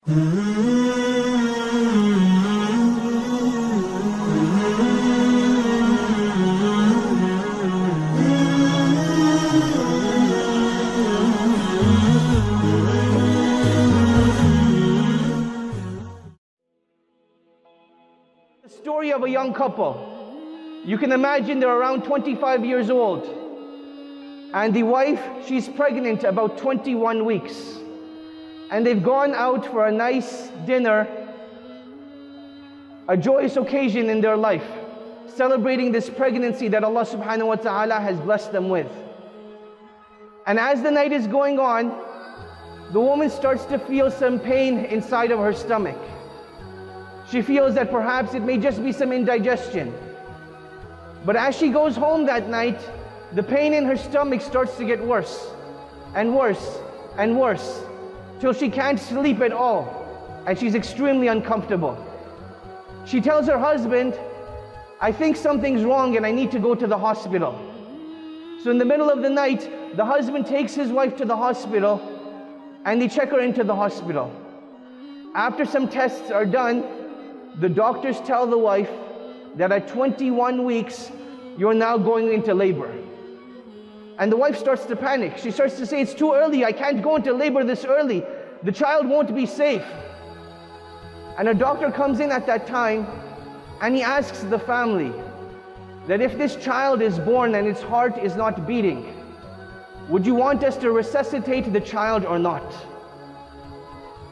The story of a young couple. You can imagine they're around 25 years old. And the wife, she's pregnant about 21 weeks. And they've gone out for a nice dinner, a joyous occasion in their life, celebrating this pregnancy that Allah subhanahu wa ta'ala has blessed them with. And as the night is going on, the woman starts to feel some pain inside of her stomach. She feels that perhaps it may just be some indigestion. But as she goes home that night, the pain in her stomach starts to get worse and worse and worse, till she can't sleep at all, and she's extremely uncomfortable. She tells her husband, I think something's wrong and I need to go to the hospital. So in the middle of the night, the husband takes his wife to the hospital, and they check her into the hospital. After some tests are done, the doctors tell the wife that at 21 weeks, you're now going into labor. And the wife starts to panic. She starts to say, it's too early, I can't go into labor this early. The child won't be safe. And a doctor comes in at that time, and he asks the family that if this child is born and its heart is not beating, would you want us to resuscitate the child or not?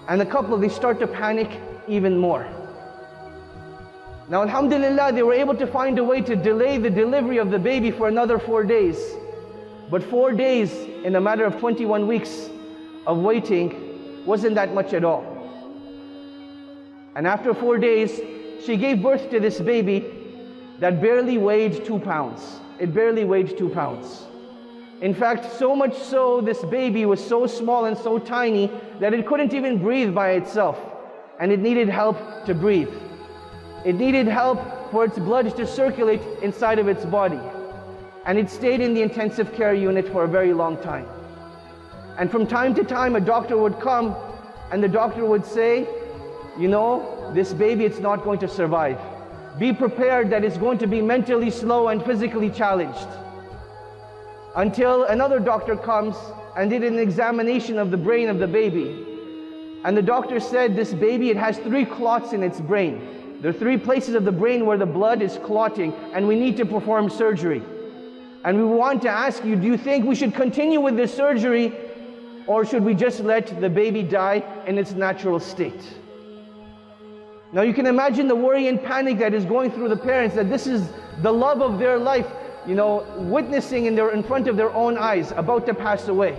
And the couple, they start to panic even more. Now, alhamdulillah, they were able to find a way to delay the delivery of the baby for another 4 days. But 4 days in a matter of 21 weeks of waiting wasn't that much at all. And after 4 days, she gave birth to this baby that barely weighed 2 pounds. It barely weighed 2 pounds. In fact, so much so, this baby was so small and so tiny that it couldn't even breathe by itself. And it needed help to breathe. It needed help for its blood to circulate inside of its body. And it stayed in the intensive care unit for a very long time. And from time to time, a doctor would come, and the doctor would say, you know, this baby, it's not going to survive. Be prepared that it's going to be mentally slow and physically challenged. Until another doctor comes and did an examination of the brain of the baby. And the doctor said, this baby, it has 3 clots in its brain. There are 3 places of the brain where the blood is clotting, and we need to perform surgery. And we want to ask you, do you think we should continue with this surgery, or should we just let the baby die in its natural state? Now you can imagine the worry and panic that is going through the parents, that this is the love of their life, you know, witnessing in front of their own eyes, about to pass away.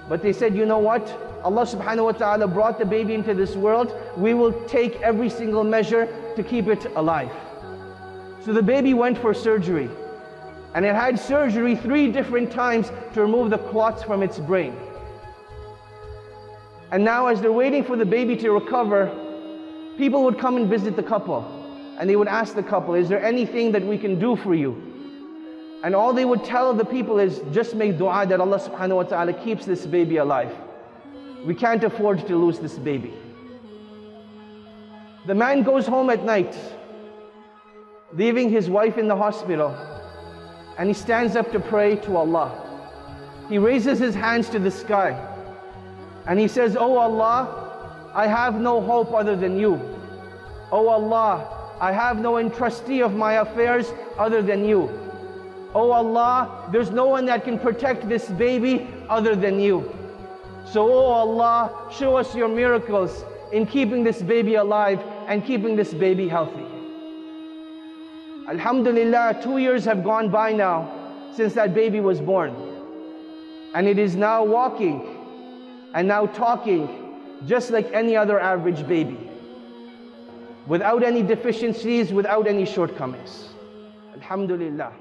But they said, you know what? Allah subhanahu wa ta'ala brought the baby into this world. We will take every single measure to keep it alive. So the baby went for surgery. And it had surgery 3 different times to remove the clots from its brain. And now as they're waiting for the baby to recover, people would come and visit the couple. And they would ask the couple, is there anything that we can do for you? And all they would tell the people is, just make dua that Allah subhanahu wa ta'ala keeps this baby alive. We can't afford to lose this baby. The man goes home at night, leaving his wife in the hospital, and he stands up to pray to Allah. He raises his hands to the sky, and he says, Oh Allah, I have no hope other than you. Oh Allah, I have no entrustee of my affairs other than you. Oh Allah, there's no one that can protect this baby other than you. So, oh Allah, show us your miracles in keeping this baby alive and keeping this baby healthy. Alhamdulillah, 2 years have gone by now since that baby was born. And it is now walking and now talking just like any other average baby, without any deficiencies, without any shortcomings. Alhamdulillah.